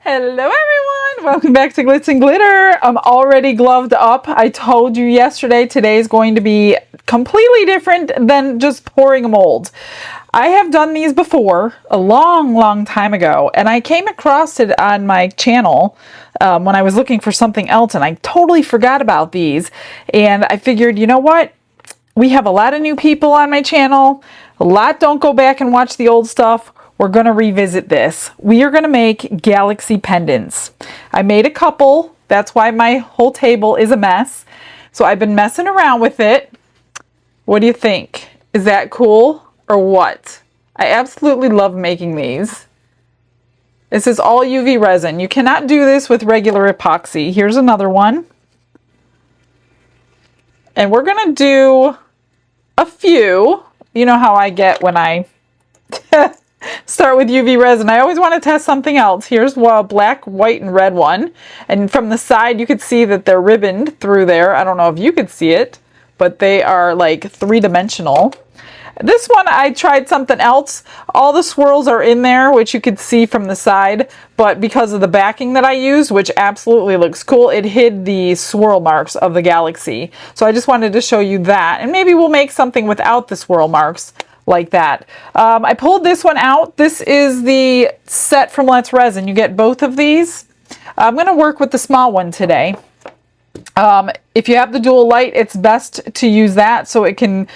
Hello everyone! Welcome back to Glitz and Glitter. I'm already gloved up. I told you yesterday today is going to be completely different than just pouring a mold. I have done these before a long time ago, and I came across it on my channel when I was looking for something else, and I totally forgot about these. And I figured, you know what? We have a lot of new people on my channel. A lot don't go back and watch the old stuff. We're going to revisit this. We are going to make galaxy pendants. I made a couple. That's why my whole table is a mess. So I've been messing around with it. What do you think? Is that cool or what? I absolutely love making these. This is all UV resin. You cannot do this with regular epoxy. Here's another one. And we're going to do a few. You know how I get when I start with UV resin. I always want to test something else. Here's a black, white, and red one. And from the side, you could see that they're ribboned through there. I don't know if you could see it, but they are like three-dimensional. This one, I tried something else. All the swirls are in there, which you could see from the side, but because of the backing that I used, which absolutely looks cool, it hid the swirl marks of the galaxy. So I just wanted to show you that, and maybe we'll make something without the swirl marks like that. I pulled this one out. This is the set from Let's Resin. You get both of these. I'm going to work with the small one today. If you have the dual light, it's best to use that so it can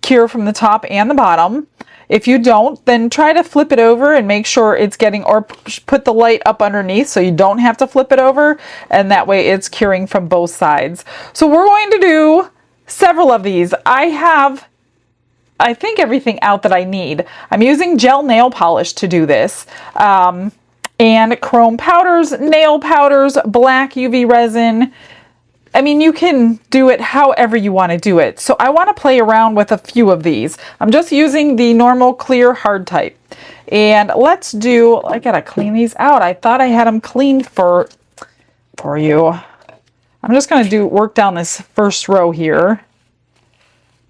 cure from the top and the bottom. If you don't, then try to flip it over and make sure it's getting, or put the light up underneath so you don't have to flip it over, and that way it's curing from both sides. So we're going to do several of these. I think everything out that I need. I'm using gel nail polish to do this. And chrome powders, nail powders, black UV resin. I mean, you can do it however you want to do it. So I want to play around with a few of these. I'm just using the normal clear hard type. And let's do, I gotta clean these out. I thought I had them cleaned for you. I'm just going to work down this first row here,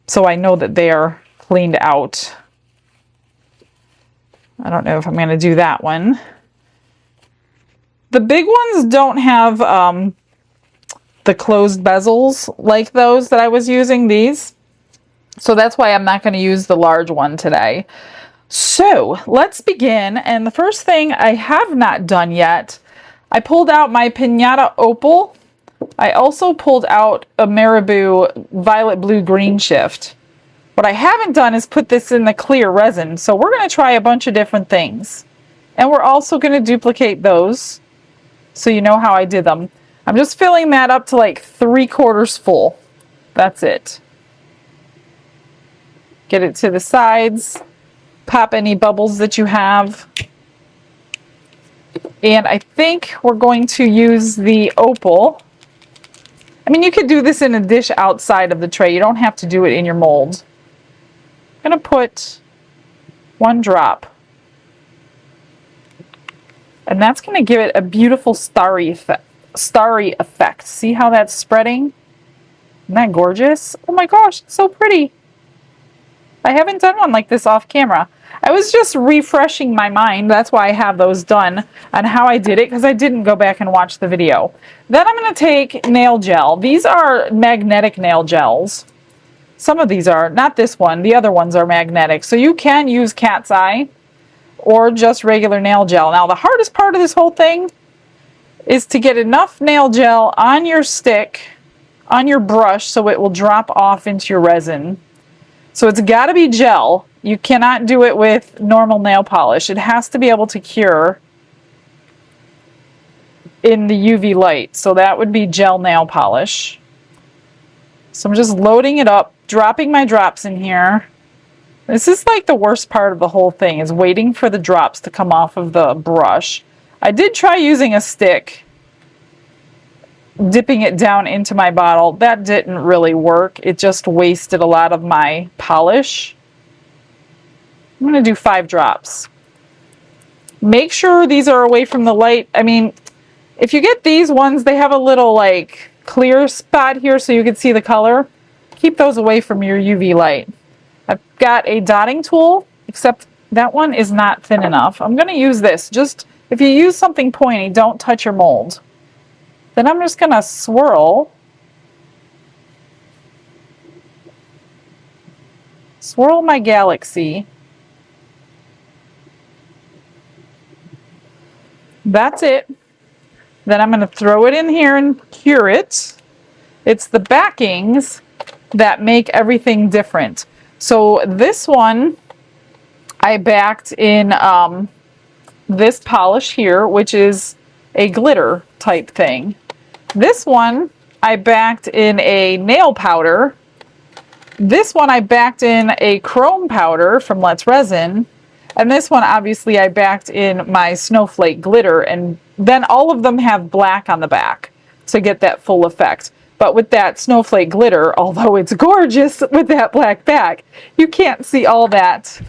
so I know that they are cleaned out. I don't know if I'm going to do that one. The big ones don't have the closed bezels like those that I was using, these. So that's why I'm not going to use the large one today. So let's begin. And the first thing I have not done yet, I pulled out my Pinata Opal. I also pulled out a Marabou Violet Blue Green Shift. What I haven't done is put this in the clear resin, so we're going to try a bunch of different things. And we're also going to duplicate those, so you know how I did them. I'm just filling that up to like 3/4 full. That's it. Get it to the sides, pop any bubbles that you have. And I think we're going to use the opal. I mean, you could do this in a dish outside of the tray. You don't have to do it in your mold. I'm going to put 1 drop. And that's going to give it a beautiful starry effect. See how that's spreading? Isn't that gorgeous? Oh my gosh, it's so pretty. I haven't done one like this off camera. I was just refreshing my mind. That's why I have those done on how I did it, because I didn't go back and watch the video. Then I'm going to take nail gel. These are magnetic nail gels. Some of these are, not this one, the other ones are magnetic. So you can use cat's eye or just regular nail gel. Now the hardest part of this whole thing is to get enough nail gel on your stick, on your brush, so it will drop off into your resin. So it's got to be gel. You cannot do it with normal nail polish. It has to be able to cure in the UV light. So that would be gel nail polish. So I'm just loading it up, dropping my drops in here. This is like the worst part of the whole thing, is waiting for the drops to come off of the brush. I did try using a stick, dipping it down into my bottle. That didn't really work. It just wasted a lot of my polish. I'm going to do 5 drops. Make sure these are away from the light. I mean, if you get these ones, they have a little like clear spot here so you can see the color. Keep those away from your UV light. I've got a dotting tool, except that one is not thin enough. I'm going to use this just If you use something pointy, don't touch your mold. Then I'm just going to swirl my galaxy. That's it. Then I'm going to throw it in here and cure it. It's the backings that make everything different. So this one I backed in this polish here, which is a glitter type thing. This one I backed in a nail powder. This one I backed in a chrome powder from Let's Resin. And this one, obviously, I backed in my snowflake glitter. And then all of them have black on the back to get that full effect. But with that snowflake glitter, although it's gorgeous with that black back, you can't see all that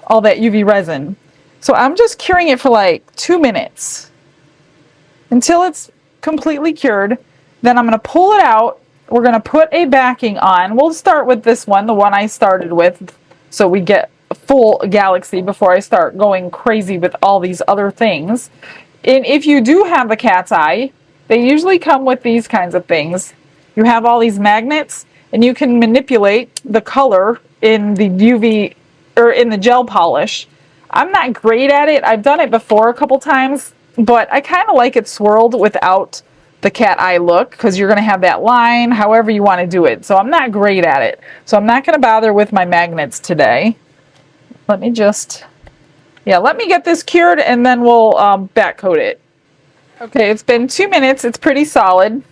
UV resin. So I'm just curing it for like 2 minutes until it's completely cured. Then I'm going to pull it out. We're going to put a backing on. We'll start with this one, the one I started with, so we get a full galaxy before I start going crazy with all these other things. And if you do have the cat's eye, they usually come with these kinds of things. You have all these magnets, and you can manipulate the color in the UV or in the gel polish. I'm not great at it. I've done it before a couple times, but I kind of like it swirled without the cat eye look, because you're going to have that line however you want to do it. So I'm not great at it. So I'm not going to bother with my magnets today. Let me just, let me get this cured and then we'll back coat it. Okay, it's been 2 minutes. It's pretty solid.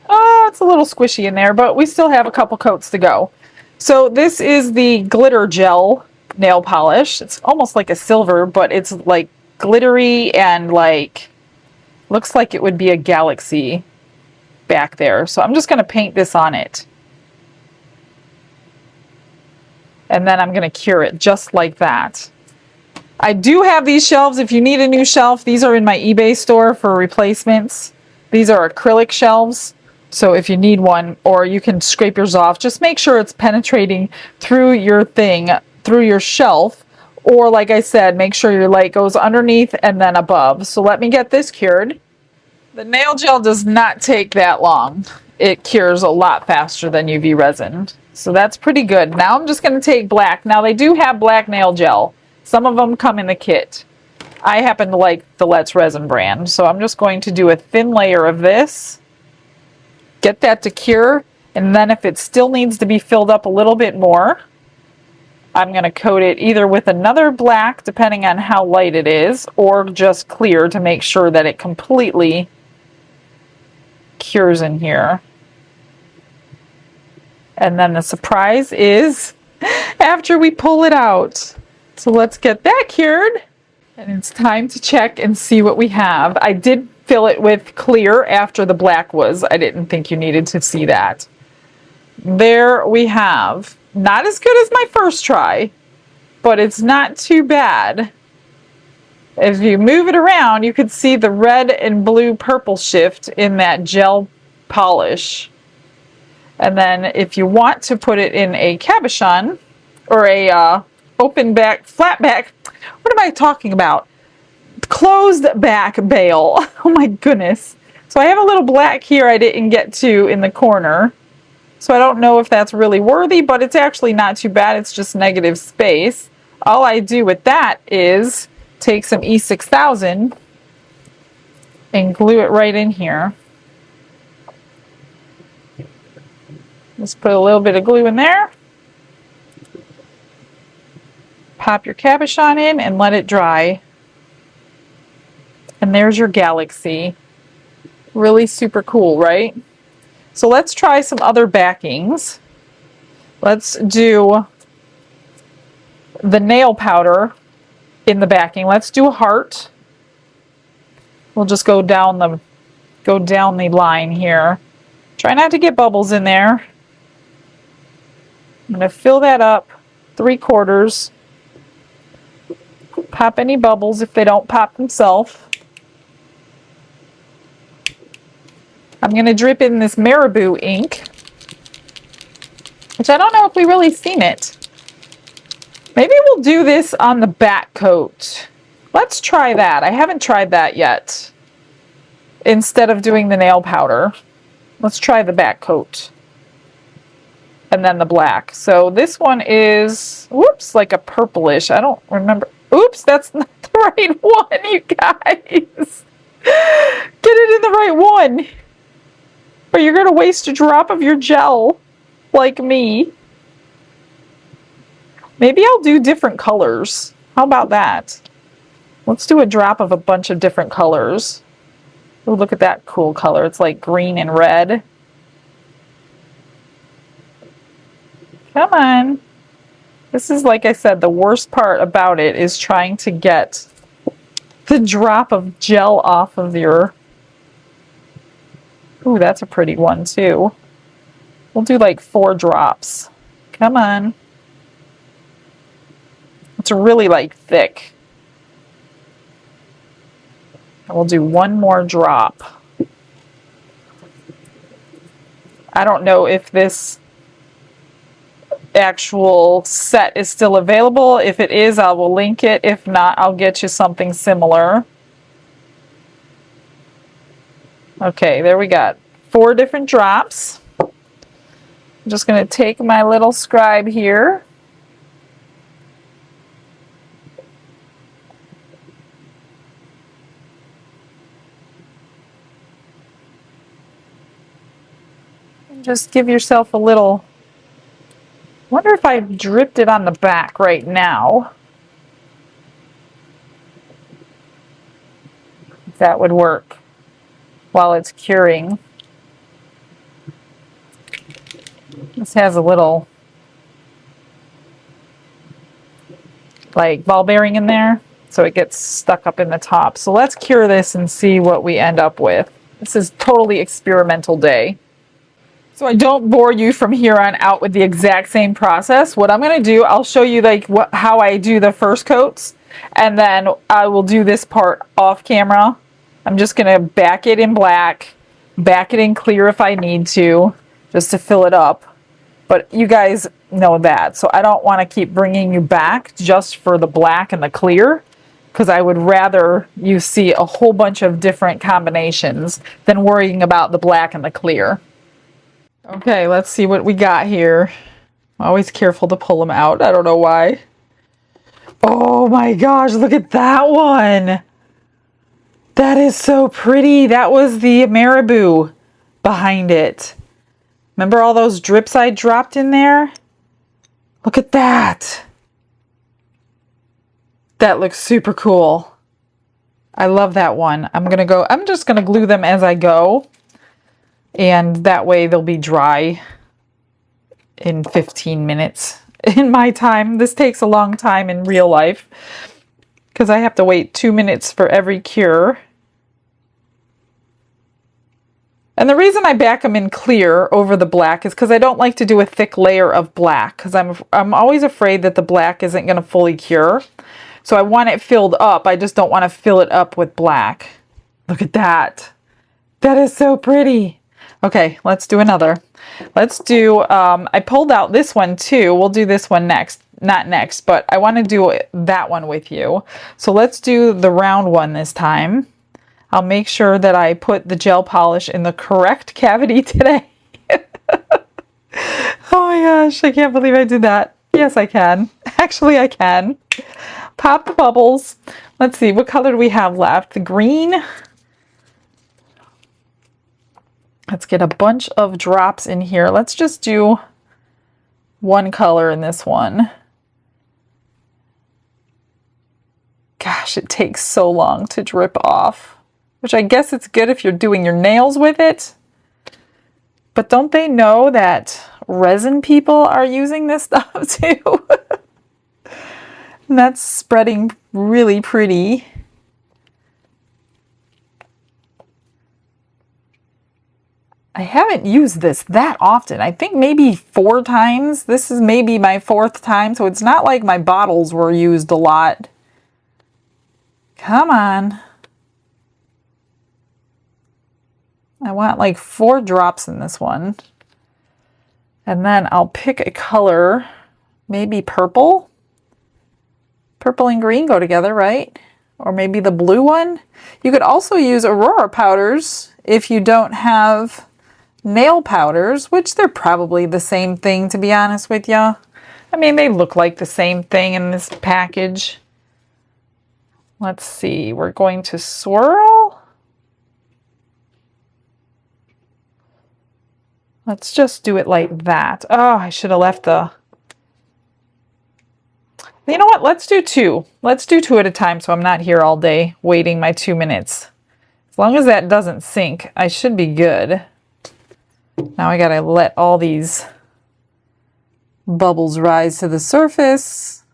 Oh, it's a little squishy in there, but we still have a couple coats to go. So this is the glitter gel nail polish. It's almost like a silver, but it's like glittery and like looks like it would be a galaxy back there. So I'm just going to paint this on it. And then I'm going to cure it just like that. I do have these shelves. If you need a new shelf, these are in my eBay store for replacements. These are acrylic shelves. So if you need one, or you can scrape yours off, just make sure it's penetrating through your thing, through your shelf. Or like I said, make sure your light goes underneath and then above. So let me get this cured. The nail gel does not take that long. It cures a lot faster than UV resin. So that's pretty good. Now I'm just going to take black. Now they do have black nail gel. Some of them come in the kit. I happen to like the Let's Resin brand. So I'm just going to do a thin layer of this. Get that to cure. And then if it still needs to be filled up a little bit more, I'm going to coat it either with another black, depending on how light it is, or just clear to make sure that it completely cures in here. And then the surprise is after we pull it out. So let's get that cured. And it's time to check and see what we have. I did fill it with clear after the black was. I didn't think you needed to see that. There we have. Not as good as my first try, but it's not too bad. If you move it around, you can see the red and blue purple shift in that gel polish. And then if you want to put it in a cabochon or a open back, flat back, what am I talking about? Closed back bail. Oh my goodness. So I have a little black here I didn't get to in the corner. So I don't know if that's really worthy, but it's actually not too bad. It's just negative space. All I do with that is take some E6000 and glue it right in here. Just put a little bit of glue in there. Pop your cabochon in and let it dry. And there's your galaxy. Really super cool, right? So let's try some other backings. Let's do the nail powder in the backing. Let's do a heart. We'll just go down the line here. Try not to get bubbles in there. I'm going to fill that up 3/4. Pop any bubbles if they don't pop themselves. I'm going to drip in this Marabou ink, which I don't know if we really seen it. Maybe we'll do this on the back coat. Let's try that. I haven't tried that yet. Instead of doing the nail powder, let's try the back coat. And then the black. So this one is, whoops, like a purplish. I don't remember. Oops, that's not the right one, you guys. Get it in the right one. Or you're going to waste a drop of your gel, like me. Maybe I'll do different colors. How about that? Let's do a drop of a bunch of different colors. Oh, look at that cool color. It's like green and red. Come on. This is, like I said, the worst part about it is trying to get the drop of gel off of your... Ooh, that's a pretty one too. We'll do like 4 drops. Come on. It's really like thick. And we'll do 1 more drop. I don't know if this actual set is still available. If it is, I will link it. If not, I'll get you something similar. Okay, there we got 4 different drops. I'm just going to take my little scribe here. And just give yourself a little... Wonder if I dripped it on the back right now. If that would work while it's curing. This has a little like ball bearing in there, so it gets stuck up in the top. So let's cure this and see what we end up with. This is totally experimental day. So I don't bore you from here on out with the exact same process. What I'm going to do, I'll show you like how I do the first coats, and then I will do this part off camera. I'm just going to back it in black, back it in clear if I need to, just to fill it up. But you guys know that, so I don't want to keep bringing you back just for the black and the clear, because I would rather you see a whole bunch of different combinations than worrying about the black and the clear. Okay, let's see what we got here. I'm always careful to pull them out. I don't know why. Oh my gosh, look at that one. That is so pretty. That was the marabou behind it. Remember all those drips I dropped in there? Look at that. That looks super cool. I love that one. I'm just gonna glue them as I go. And that way they'll be dry in 15 minutes. In my time, this takes a long time in real life because I have to wait 2 minutes for every cure. And the reason I back them in clear over the black is because I don't like to do a thick layer of black, because I'm always afraid that the black isn't going to fully cure. So I want it filled up. I just don't want to fill it up with black. Look at that. That is so pretty. Okay, let's do another. Let's do, I pulled out this one too. We'll do this one next. Not next, but I want to do that one with you. So let's do the round one this time. I'll make sure that I put the gel polish in the correct cavity today. Oh my gosh, I can't believe I did that. Yes, I can. Actually, I can. Pop the bubbles. Let's see, what color do we have left? The green. Let's get a bunch of drops in here. Let's just do one color in this one. Gosh, it takes so long to drip off, which I guess it's good if you're doing your nails with it. But don't they know that resin people are using this stuff too? And that's spreading really pretty. I haven't used this that often. I think maybe 4 times. This is maybe my 4th time, so it's not like my bottles were used a lot. Come on. I want like 4 drops in this one. And then I'll pick a color, maybe purple. Purple and green go together, right? or maybe the blue one. You could also use Aurora powders if you don't have nail powders, which they're probably the same thing, to be honest with you. I mean, they look like the same thing in this package. Let's see, we're going to swirl. Let's just do it like that. Oh, I should have left the... You know what? Let's do two. Let's do two at a time so I'm not here all day waiting my 2 minutes. As long as that doesn't sink, I should be good. Now I gotta let all these bubbles rise to the surface.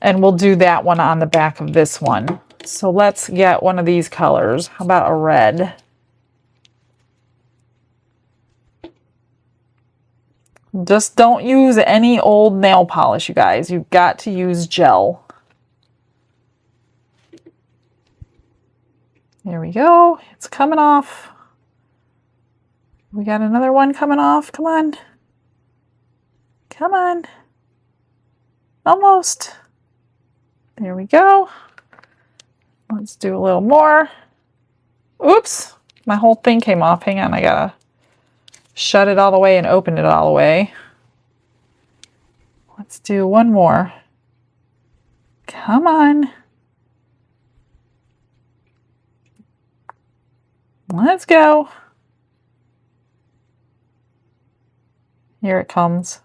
And we'll do that one on the back of this one. So let's get one of these colors. How about a red? Just don't use any old nail polish, you guys. You've got to use gel. There we go. It's coming off. We got another one coming off. Come on. Come on. Almost. There we go. Let's do a little more. Oops. My whole thing came off. Hang on. I gotta shut it all the way and open it all the way. Let's do one more. Come on. Let's go. Here it comes.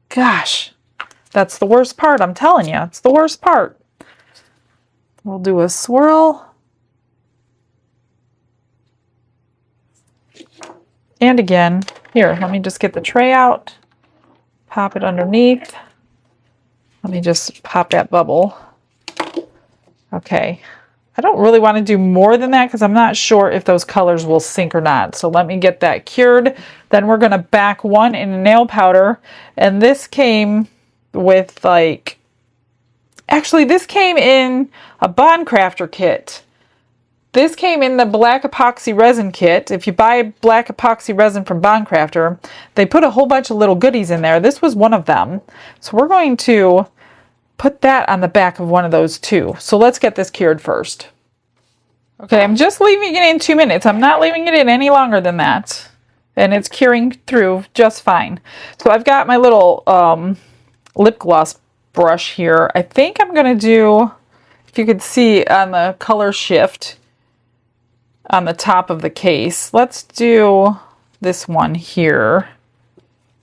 Gosh, that's the worst part. I'm telling you, it's the worst part. We'll do a swirl. And again, here, let me just get the tray out, pop it underneath. Let me just pop that bubble. Okay, I don't really want to do more than that because I'm not sure if those colors will sink or not. So let me get that cured. Then we're going to back one in a nail powder. And this came with like, actually this came in a Bond Crafter kit. This came in the black epoxy resin kit. If you buy black epoxy resin from Bond Crafter, they put a whole bunch of little goodies in there. This was one of them. So we're going to put that on the back of one of those too. So let's get this cured first. Okay, I'm just leaving it in 2 minutes. I'm not leaving it in any longer than that. And it's curing through just fine. So I've got my little lip gloss brush here. I think I'm going to do, if you could see on the color shift, on the top of the case. Let's do this one here.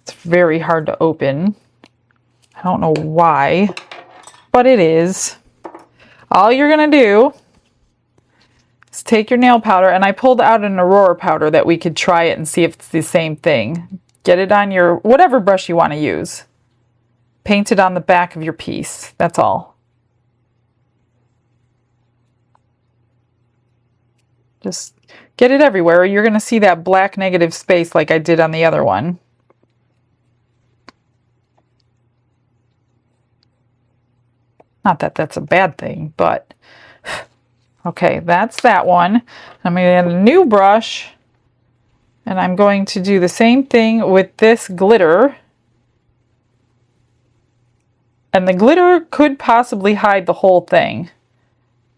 It's very hard to open. I don't know why, but it is. All you're gonna do is take your nail powder, and I pulled out an Aurora powder that we could try it and see if it's the same thing. Get it on your, whatever brush you want to use. Paint it on the back of your piece, that's all. Just get it everywhere. You're going to see that black negative space like I did on the other one. Not that that's a bad thing, but okay, that's that one. I'm going to get a new brush, and I'm going to do the same thing with this glitter. And the glitter could possibly hide the whole thing.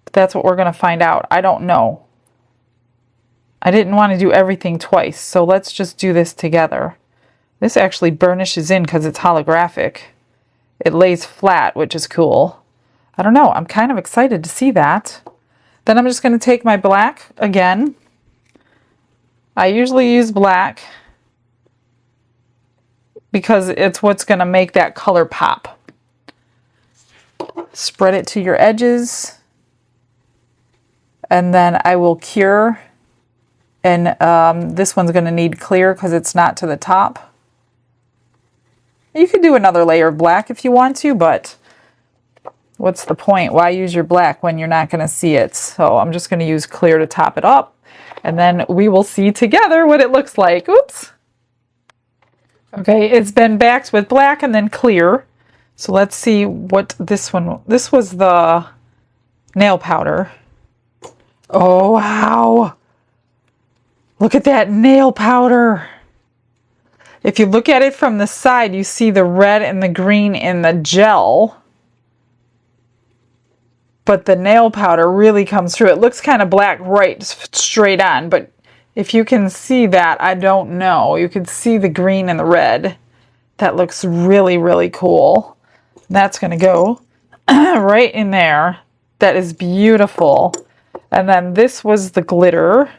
But that's what we're going to find out. I don't know. I didn't want to do everything twice, so let's just do this together. This actually burnishes in because it's holographic. It lays flat, which is cool. I don't know, I'm kind of excited to see that. Then I'm just going to take my black again. I usually use black because it's what's going to make that color pop. Spread it to your edges, and then I will cure. And this one's going to need clear because it's not to the top. You could do another layer of black if you want to, but what's the point? Why use your black when you're not going to see it? So I'm just going to use clear to top it up, and then we will see together what it looks like. Oops. Okay, it's been backed with black and then clear. So let's see what this one, this was the nail powder. Oh, wow. Look at that nail powder. If you look at it from the side, you see the red and the green in the gel. but the nail powder really comes through. It looks kind of black right straight on, but if you can see that, I don't know. You can see the green and the red. That looks really, really cool. That's going to go right in there. That is beautiful. And then this was the glitter.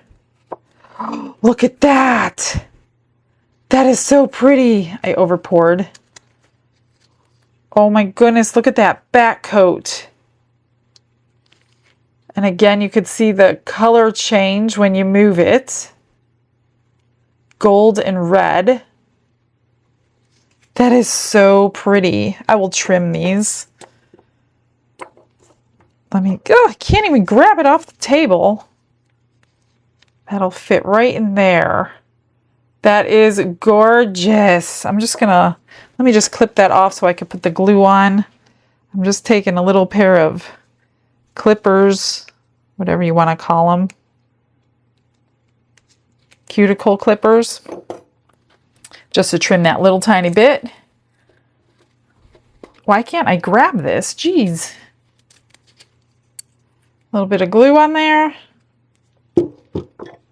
Look at that. That is so pretty. I over poured. Oh my goodness, look at that back coat. And again, you could see the color change when you move it. Gold and red. That is so pretty. I will trim these. Let me go. I can't even grab it off the table. That'll fit right in there. That is gorgeous. I'm just gonna, let me just clip that off so I can put the glue on. I'm just taking a little pair of clippers, whatever you want to call them. Cuticle clippers. Just to trim that little tiny bit. Why can't I grab this? Jeez. A little bit of glue on there.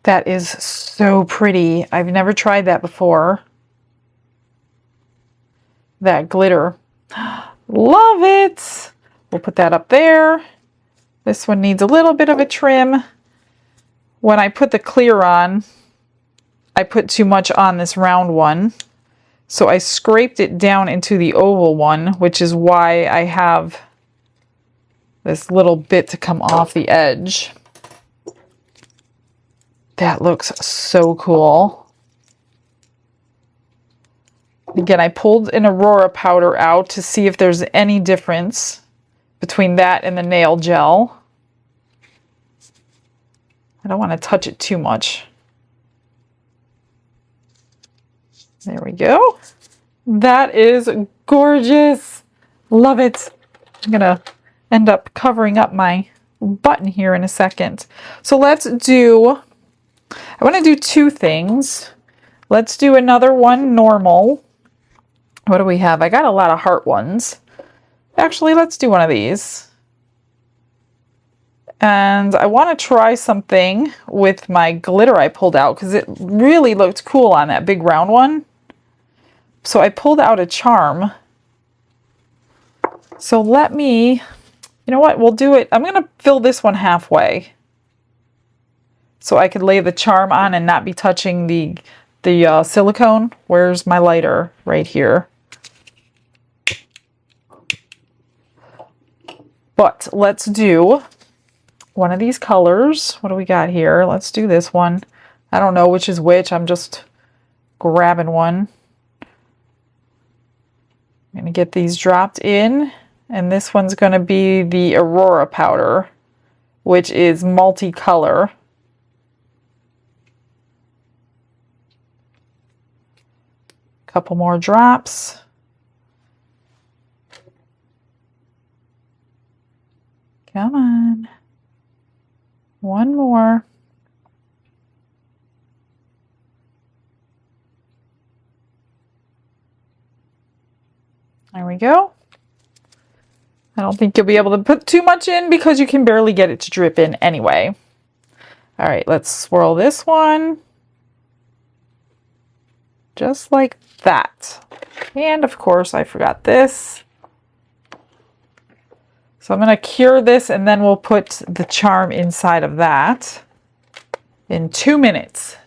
That is so pretty. I've never tried that before. That glitter. Love it. We'll put that up there. This one needs a little bit of a trim. When I put the clear on, I put too much on this round one. So I scraped it down into the oval one, which is why I have this little bit to come off the edge. That looks so cool. Again, I pulled an Aurora powder out to see if there's any difference between that and the nail gel. I don't want to touch it too much. There we go. That is gorgeous. Love it. I'm going to end up covering up my button here in a second. So let's do, I want to do two things. Let's do another one normal. What do we have? I got a lot of heart ones. Actually, let's do one of these. And I want to try something with my glitter I pulled out because it really looked cool on that big round one. So I pulled out a charm. So let me, you know what, we'll do it. I'm going to fill this one halfway. So I could lay the charm on and not be touching the silicone. Where's my lighter? Right here. But let's do one of these colors. What do we got here? Let's do this one. I don't know which is which. I'm just grabbing one. I'm going to get these dropped in. And this one's going to be the Aurora powder, which is multicolor. Couple more drops. Come on. One more. There we go. I don't think you'll be able to put too much in because you can barely get it to drip in anyway. All right, let's swirl this one. Just like that. And of course, I forgot this. So I'm going to cure this and then we'll put the charm inside of that in 2 minutes.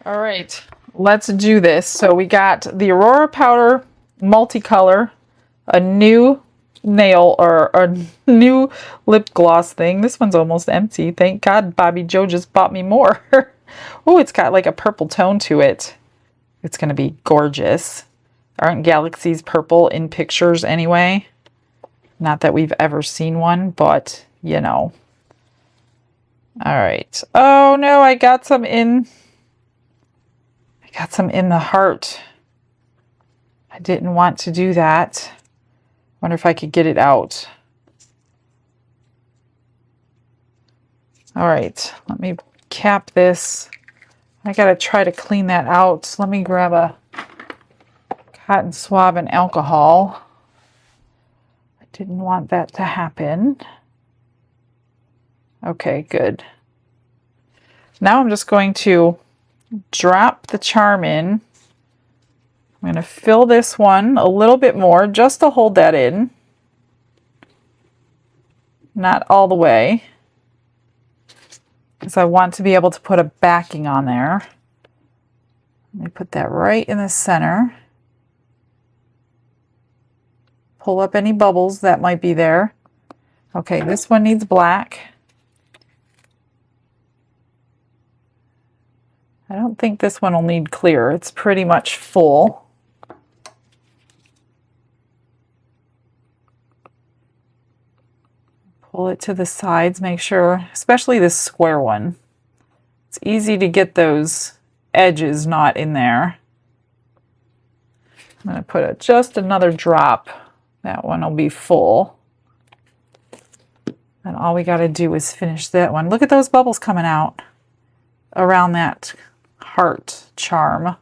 All right, let's do this. So we got the Aurora powder multicolor, a new nail or a new lip gloss thing. This one's almost empty. Thank God Bobby Joe just bought me more. Oh, it's got like a purple tone to it. It's going to be gorgeous. Aren't galaxies purple in pictures anyway? Not that we've ever seen one, but you know. All right. Oh no, I got some in the heart. I didn't want to do that. Wonder if I could get it out. All right, let me cap this. I gotta try to clean that out. Let me grab a cotton swab and alcohol. I didn't want that to happen. Okay, good. Now I'm just going to drop the charm in. I'm going to fill this one a little bit more just to hold that in. Not all the way, because I want to be able to put a backing on there. Let me put that right in the center. Pull up any bubbles that might be there. Okay, this one needs black. I don't think this one will need clear. It's pretty much full. Pull it to the sides, make sure, especially this square one. It's easy to get those edges not in there. I'm going to put just another drop. That one will be full. And all we got to do is finish that one. Look at those bubbles coming out around that heart charm.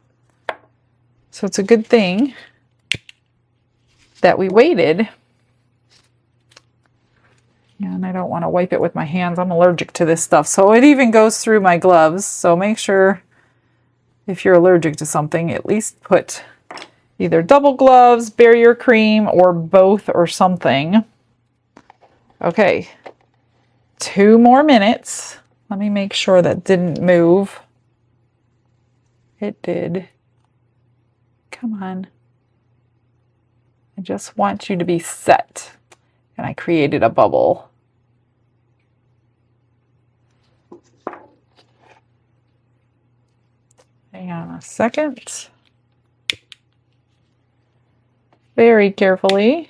So it's a good thing that we waited. And I don't want to wipe it with my hands. I'm allergic to this stuff. So it even goes through my gloves. So make sure if you're allergic to something, at least put either double gloves, barrier cream, or both or something. Okay, 2 more minutes. Let me make sure that didn't move. It did. Come on. I just want you to be set. And I created a bubble. Hang on a second. Very carefully.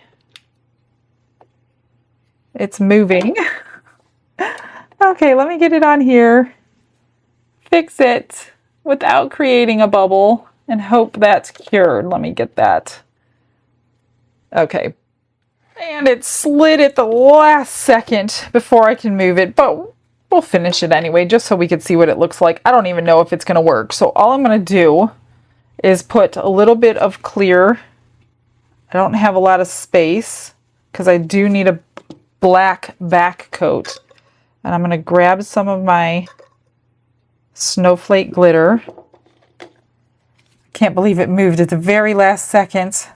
It's moving. Okay, let me get it on here. Fix it without creating a bubble and hope that's cured. Let me get that. Okay. And it slid at the last second before I can move it, but we'll finish it anyway, just so we can see what it looks like. I don't even know if it's going to work. So all I'm going to do is put a little bit of clear. I don't have a lot of space because I do need a black back coat. And I'm going to grab some of my snowflake glitter. Can't believe it moved at the very last second.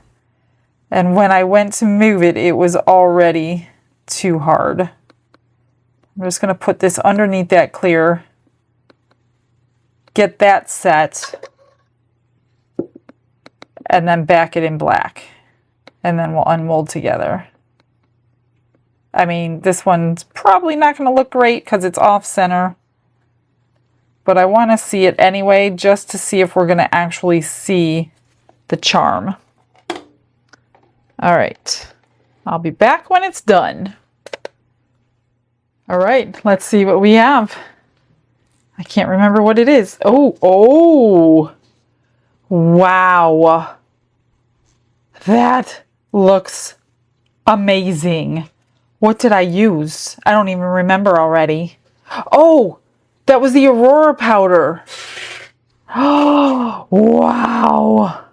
And when I went to move it, it was already too hard. I'm just going to put this underneath that clear. Get that set. And then back it in black. And then we'll unmold together. I mean, this one's probably not going to look great because it's off center. But I want to see it anyway, just to see if we're going to actually see the charm. All right. I'll be back when it's done. All right, let's see what we have. I can't remember what it is. Oh, wow. That looks amazing. What did I use? I don't even remember already. Oh, that was the Aurora powder. Oh, wow.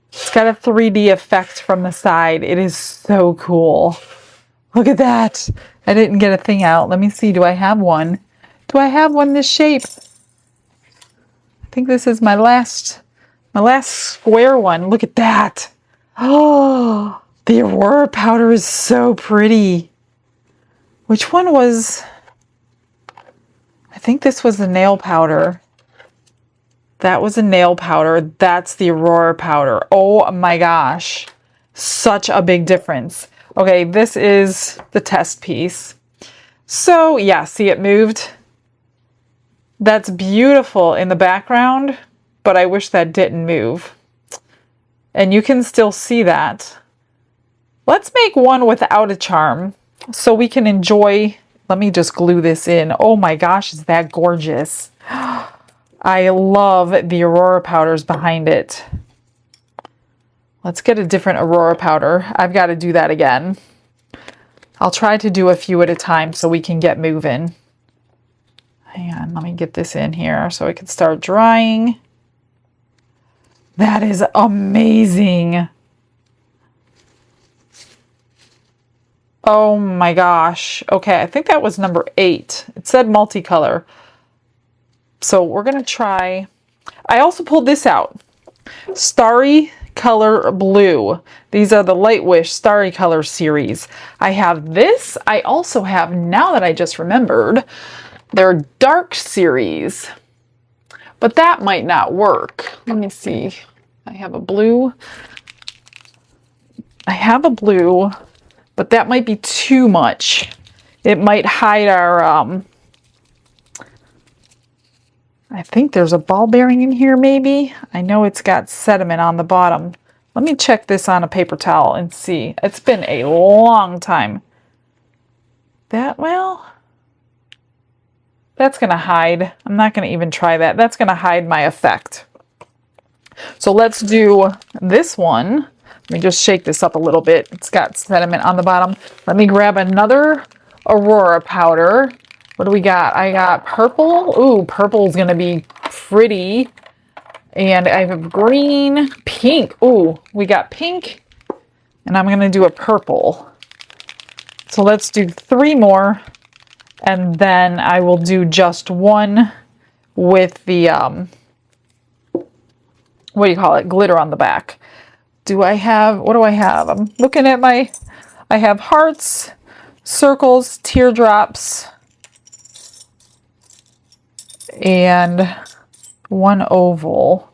It's got a 3D effect from the side. It is so cool. Look at that. I didn't get a thing out. Let me see. Do I have one? Do I have one this shape? I think this is my last square one. Look at that. Oh, the Aurora powder is so pretty. Which one was... I think this was the nail powder. That was a nail powder. That's the Aurora powder. Oh my gosh. Such a big difference. Okay, this is the test piece. So yeah, see it moved? That's beautiful in the background, but I wish that didn't move. And you can still see that. Let's make one without a charm so we can enjoy. Let me just glue this in. Oh my gosh, is that gorgeous? I love the Aurora powders behind it. Let's get a different Aurora powder. I've got to do that again. I'll try to do a few at a time so we can get moving. Hang on, let me get this in here so it can start drying. That is amazing. Oh my gosh. Okay, I think that was number 8. It said multicolor. So we're going to try. I also pulled this out. Starry Color Blue. These are the Light Wish Starry Color series. I have this. I also have, now that I just remembered, their Dark series. But that might not work. Let me see. I have a blue. I have a blue, but that might be too much. It might hide our, I think there's a ball bearing in here maybe. I know it's got sediment on the bottom. Let me check this on a paper towel and see. It's been a long time. That, well, that's gonna hide. I'm not gonna even try that. That's gonna hide my effect. So let's do this one. Let me just shake this up a little bit. It's got sediment on the bottom. Let me grab another Aurora powder. What do we got? I got purple. Ooh, purple is going to be pretty. And I have green, pink. Ooh, we got pink. And I'm going to do a purple. So let's do 3 more. And then I will do just one with the, what do you call it? Glitter on the back. Do I have, what do I have? I'm looking at my, I have hearts, circles, teardrops, and one oval.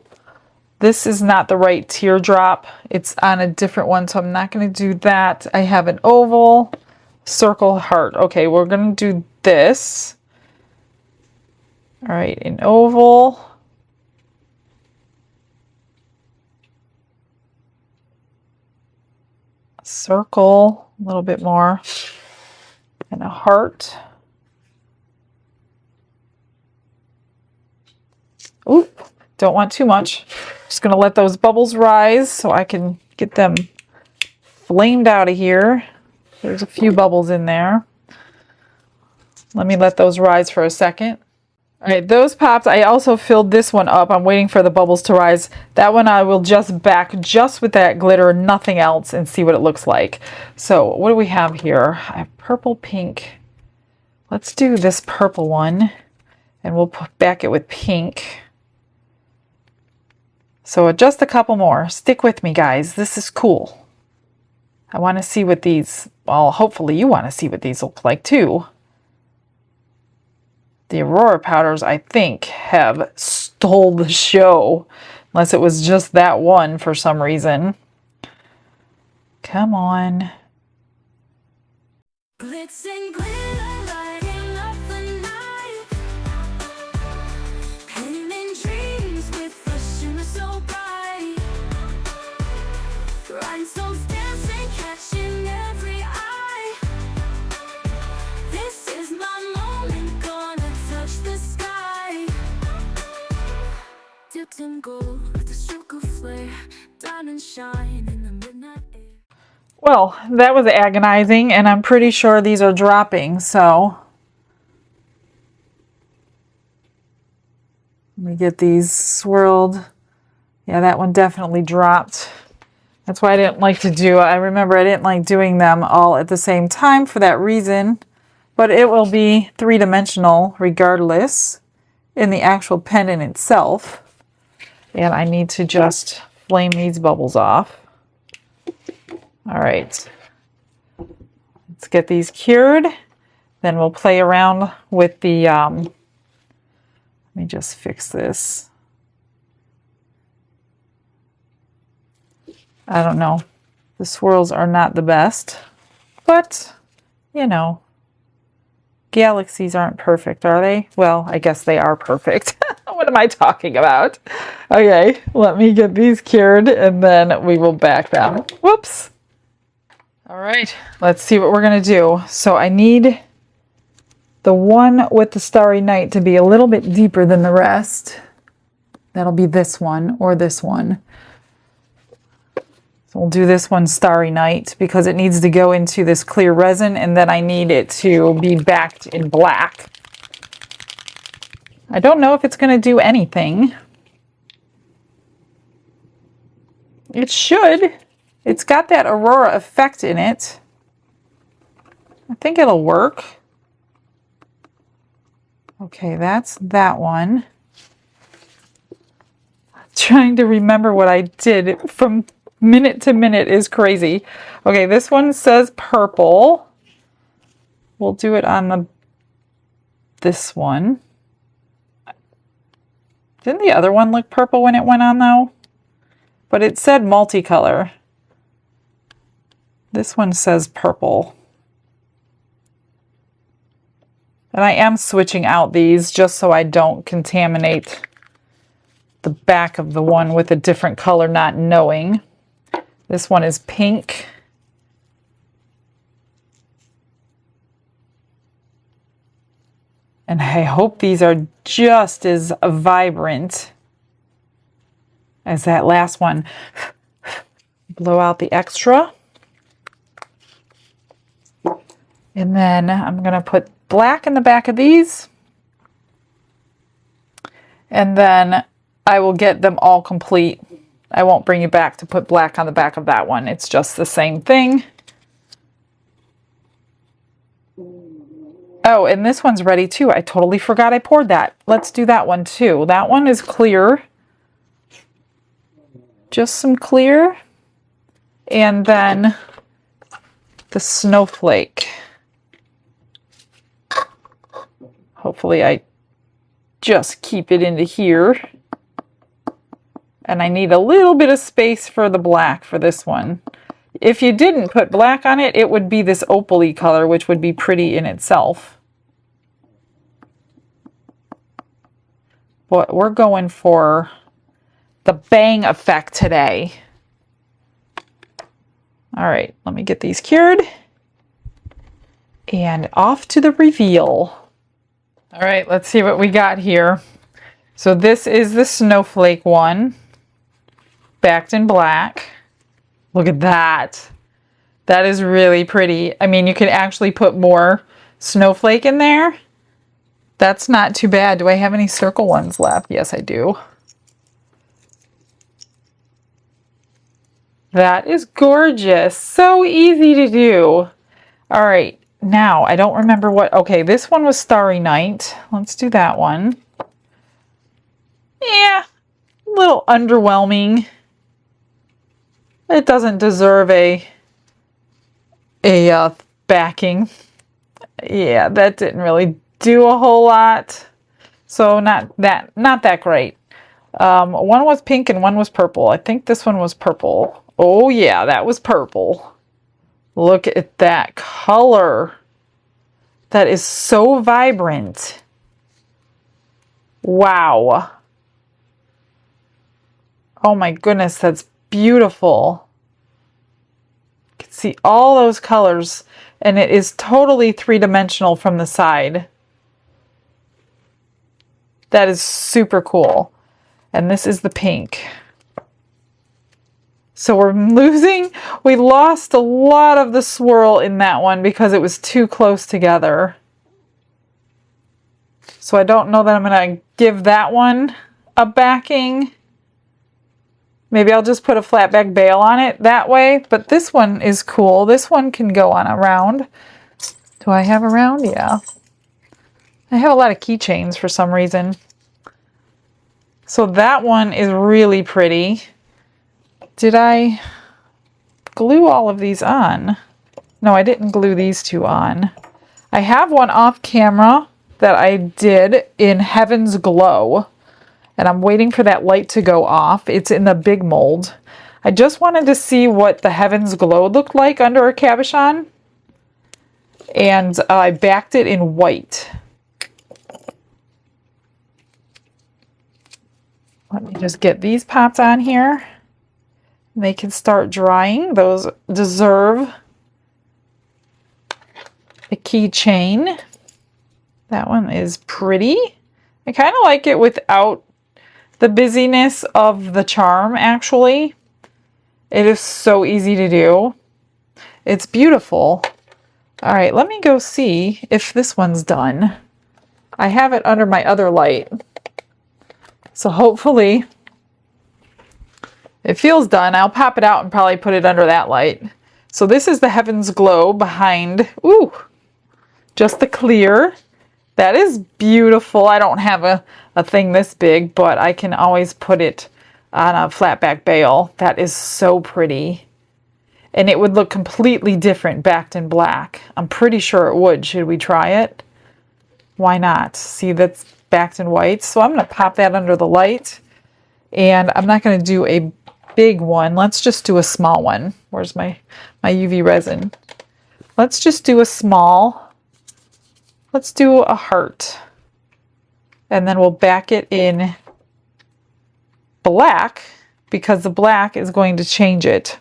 This is not the right teardrop. It's on a different one, so I'm not going to do that. I have an oval, circle, heart. Okay, we're going to do this. All right, an oval. Circle, a little bit more, and a heart. Oop, don't want too much. Just gonna let those bubbles rise so I can get them flamed out of here. There's a few bubbles in there. Let me let those rise for a second. All right, those popped. I also filled this one up. I'm waiting for the bubbles to rise. That one I will just back just with that glitter, nothing else, and see what it looks like. So what do we have here? I have purple, pink. Let's do this purple one, and we'll back it with pink. So just a couple more. Stick with me, guys. This is cool. I want to see what these, well, hopefully you want to see what these look like too. The Aurora powders, I think, have stole the show. Unless it was just that one for some reason. Come on. Glitz and glitter, lighting up the night. Painting dreams with a shimmer so bright. Rhinestones dancing, catching every eye. This is my moment, gonna touch the sky. Dipped in gold with a stroke of flare, diamond shine in the midnight air. Well, that was agonizing, and I'm pretty sure these are dropping, so let me get these swirled. Yeah, that one definitely dropped. That's why I didn't like to do, I remember I didn't like doing them all at the same time for that reason, but it will be 3-dimensional regardless in the actual pendant itself. And I need to just flame these bubbles off. All right, let's get these cured. Then we'll play around with the, let me just fix this. I don't know. The swirls are not the best, but you know, galaxies aren't perfect, are they? Well, I guess they are perfect. What am I talking about? Okay, let me get these cured and then we will back them. Whoops. All right, let's see what we're gonna do. So I need the one with the Starry Night to be a little bit deeper than the rest. That'll be this one or this one. So we'll do this one Starry Night because it needs to go into this clear resin, and then I need it to be backed in black. I don't know if it's going to do anything. It should. It's got that Aurora effect in it. I think it'll work. Okay, that's that one. Trying to remember what I did from minute to minute is crazy. Okay, this one says purple. We'll do it on this one. Didn't the other one look purple when it went on though? But it said multicolor. This one says purple. And I am switching out these just so I don't contaminate the back of the one with a different color, not knowing. This one is pink. And I hope these are just as vibrant as that last one. Blow out the extra. And then I'm going to put black in the back of these. And then I will get them all complete. I won't bring you back to put black on the back of that one. It's just the same thing. Oh, and this one's ready too. I totally forgot I poured that. Let's do that one too. That one is clear. Just some clear. And then the snowflake. Hopefully I just keep it into here. And I need a little bit of space for the black for this one. If you didn't put black on it, it would be this opal-y color, which would be pretty in itself. But we're going for the bang effect today. All right, let me get these cured. And off to the reveal. All right, let's see what we got here. So this is the snowflake one, backed in black. Look at that. That is really pretty. I mean, you could actually put more snowflake in there. That's not too bad. Do I have any circle ones left? Yes, I do. That is gorgeous. So easy to do. All right. Now, I don't remember what... Okay, this one was Starry Night. Let's do that one. Yeah, a little underwhelming. It doesn't deserve a backing. Yeah, that didn't really do a whole lot. So not that great. One was pink and one was purple. I think this one was purple. Oh yeah, that was purple. Look at that color. That is so vibrant. Wow. Oh my goodness, that's beautiful. You can see all those colors, and it is totally three-dimensional from the side. That is super cool. And this is the pink. So we lost a lot of the swirl in that one because it was too close together. So I don't know that I'm going to give that one a backing. Maybe I'll just put a flat back bail on it that way. But this one is cool. This one can go on a round. Do I have a round? Yeah. I have a lot of keychains for some reason. So that one is really pretty. Did I glue all of these on? No, I didn't glue these two on. I have one off camera that I did in Heaven's Glow. And I'm waiting for that light to go off. It's in the big mold. I just wanted to see what the Heaven's Glow looked like under a cabochon. And I backed it in white. Let me just get these pops on here. They can start drying. Those deserve a keychain. That one is pretty. I kind of like it without the busyness of the charm, actually. It is so easy to do. It's beautiful. All right, let me go see if this one's done. I have it under my other light. So hopefully it feels done. I'll pop it out and probably put it under that light. So this is the Heaven's Glow behind, ooh, just the clear. That is beautiful. I don't have a thing this big, but I can always put it on a flat back bale. That is so pretty. And it would look completely different backed in black. I'm pretty sure it would. Should we try it? Why not? See, that's backed in white. So I'm going to pop that under the light. And I'm not going to do a big one. Let's just do a small one. Where's my UV resin? Let's just do a small. Let's do a heart. And then we'll back it in black because the black is going to change it.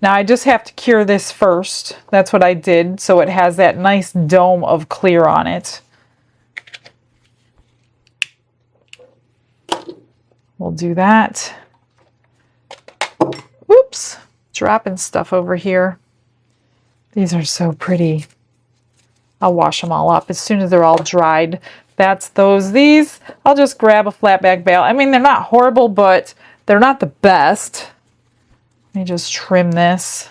Now I just have to cure this first. That's what I did. So it has that nice dome of clear on it. We'll do that. Oops, dropping stuff over here. These are so pretty. I'll wash them all up as soon as they're all dried. That's those. These, I'll just grab a flat back bale. I mean, they're not horrible, but they're not the best. Let me just trim this.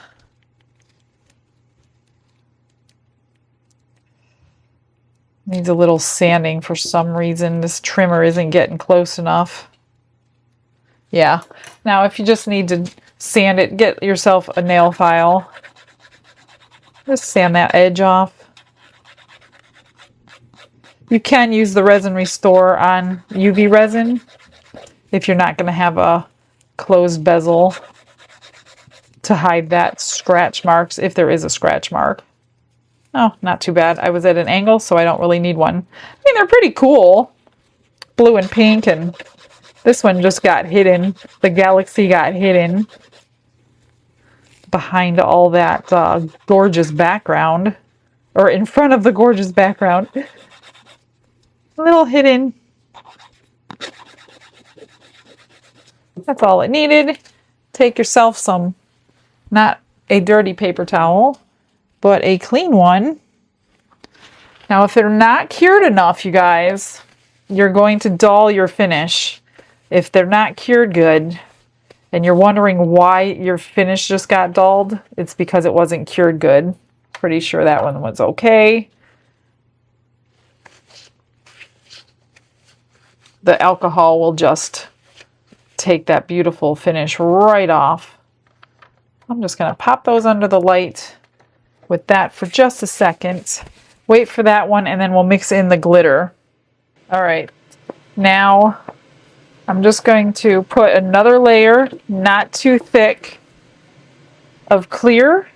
Needs a little sanding for some reason. This trimmer isn't getting close enough. Yeah. Now, if you just need to sand it, get yourself a nail file. Just sand that edge off. You can use the Resin Restore on UV resin if you're not going to have a closed bezel to hide that scratch marks, if there is a scratch mark. Oh, not too bad. I was at an angle, so I don't really need one. I mean, they're pretty cool. Blue and pink, and this one just got hidden. The Galaxy got hidden behind all that gorgeous background, or in front of the gorgeous background. A little hidden. That's all it needed. Take yourself some, not a dirty paper towel, but a clean one. Now, if they're not cured enough, you guys, you're going to dull your finish. If they're not cured good, and you're wondering why your finish just got dulled, it's because it wasn't cured good. Pretty sure that one was okay. The alcohol will just take that beautiful finish right off. I'm just going to pop those under the light with that for just a second. Wait for that one, and then we'll mix in the glitter. All right, now I'm just going to put another layer, not too thick, of clear.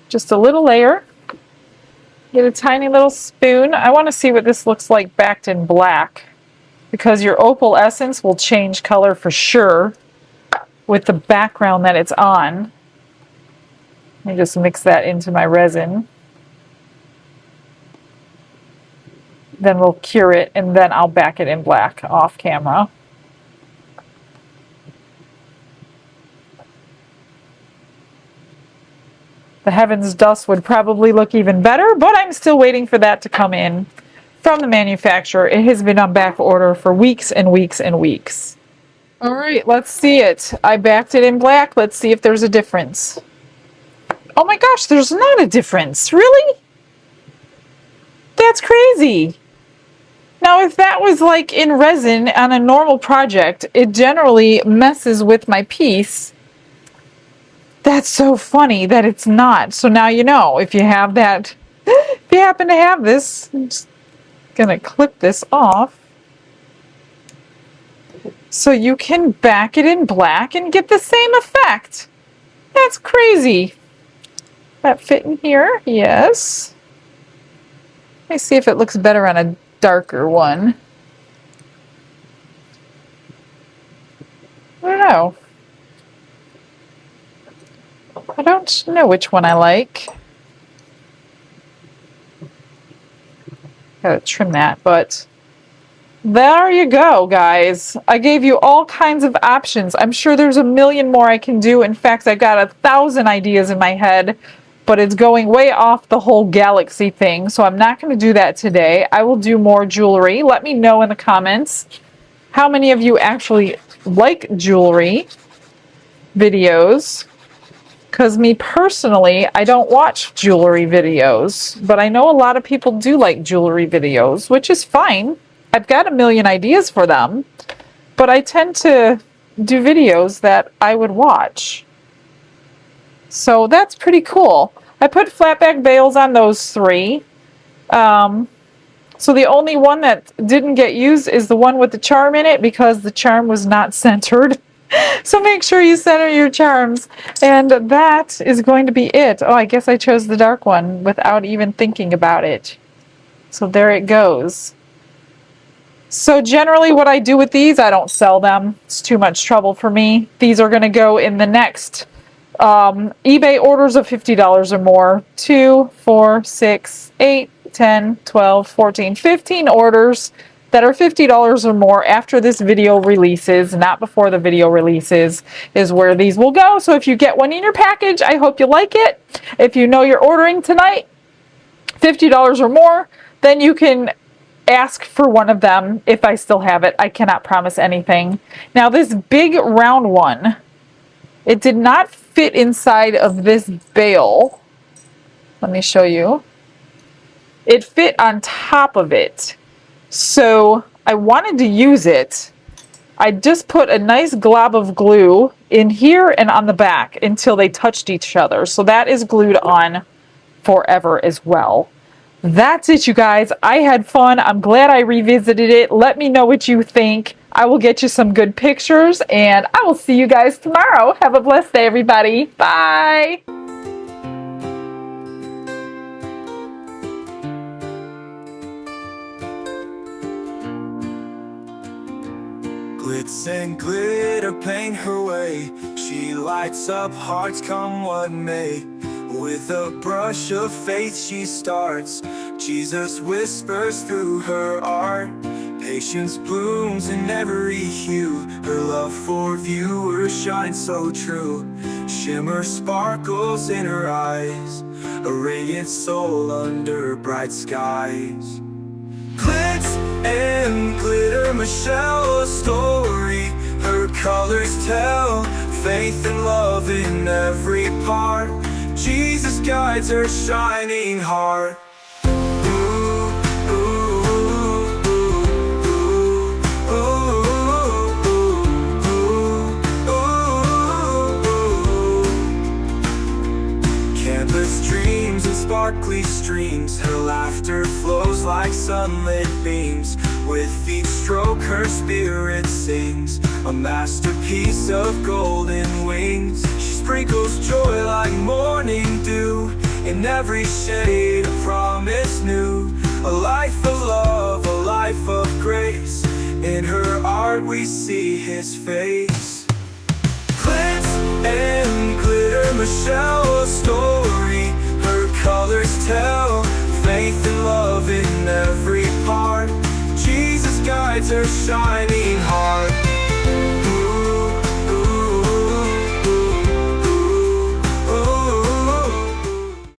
Just a little layer. Get a tiny little spoon. I want to see what this looks like backed in black, because your opal essence will change color for sure with the background that it's on. Let me just mix that into my resin. Then we'll cure it, and then I'll back it in black off camera. The Heaven's Dust would probably look even better, but I'm still waiting for that to come in from the manufacturer. It has been on back order for weeks and weeks and weeks. All right, let's see it. I backed it in black. Let's see if there's a difference. Oh my gosh, there's not a difference. Really? That's crazy. Now, if that was like in resin on a normal project, it generally messes with my piece. That's so funny that it's not. So now you know, if you have that, if you happen to have this, I'm just gonna clip this off. So you can back it in black and get the same effect. That's crazy. That fit in here? Yes. Let me see if it looks better on a darker one. I don't know. I don't know which one I like. Gotta trim that, but There you go, guys. I gave you all kinds of options. I'm sure there's a million more I can do. In fact, I've got 1,000 ideas in my head, but it's going way off the whole galaxy thing, so I'm not going to do that today. I will do more jewelry. Let me know in the comments how many of you actually like jewelry videos. Because me personally, I don't watch jewelry videos, but I know a lot of people do like jewelry videos, which is fine. I've got a million ideas for them, but I tend to do videos that I would watch. So that's pretty cool. I put flatback bales on those 3. So the only one that didn't get used is the one with the charm in it because the charm was not centered. So make sure you center your charms. And that is going to be it. Oh, I guess I chose the dark one without even thinking about it. So there it goes. So generally what I do with these, I don't sell them. It's too much trouble for me. These are going to go in the next eBay orders of $50 or more. 2, 4, 6, 8, 10, 12, 14, 15 orders that are $50 or more after this video releases, not before the video releases, is where these will go. So if you get one in your package, I hope you like it. If you know you're ordering tonight, $50 or more, then you can ask for one of them if I still have it. I cannot promise anything. Now this big round one, it did not fit inside of this bale. Let me show you. It fit on top of it. So I wanted to use it. I just put a nice glob of glue in here and on the back until they touched each other. So that is glued on forever as well. That's it, you guys. I had fun. I'm glad I revisited it. Let me know what you think. I will get you some good pictures, and I will see you guys tomorrow. Have a blessed day, everybody. Bye. Glitz and glitter paint her way. She lights up hearts come what may. With a brush of faith she starts. Jesus whispers through her art. Patience blooms in every hue. Her love for viewers shines so true. Shimmer sparkles in her eyes. A radiant soul under bright skies. Glitz and glitter, Michelle, a story. Her colors tell faith and love in every part. Jesus guides her shining heart. Canvas dreams and sparkly streams. Her laughter flows like sunlit beams. With each stroke her spirit sings. A masterpiece of golden wings. She sprinkles joy like morning dew. In every shade a promise new. A life of love, a life of grace. In her art we see his face. Glitz and glitter, Michelle, a story. Her colors tell faith and love in every part. Jesus guides her shining heart.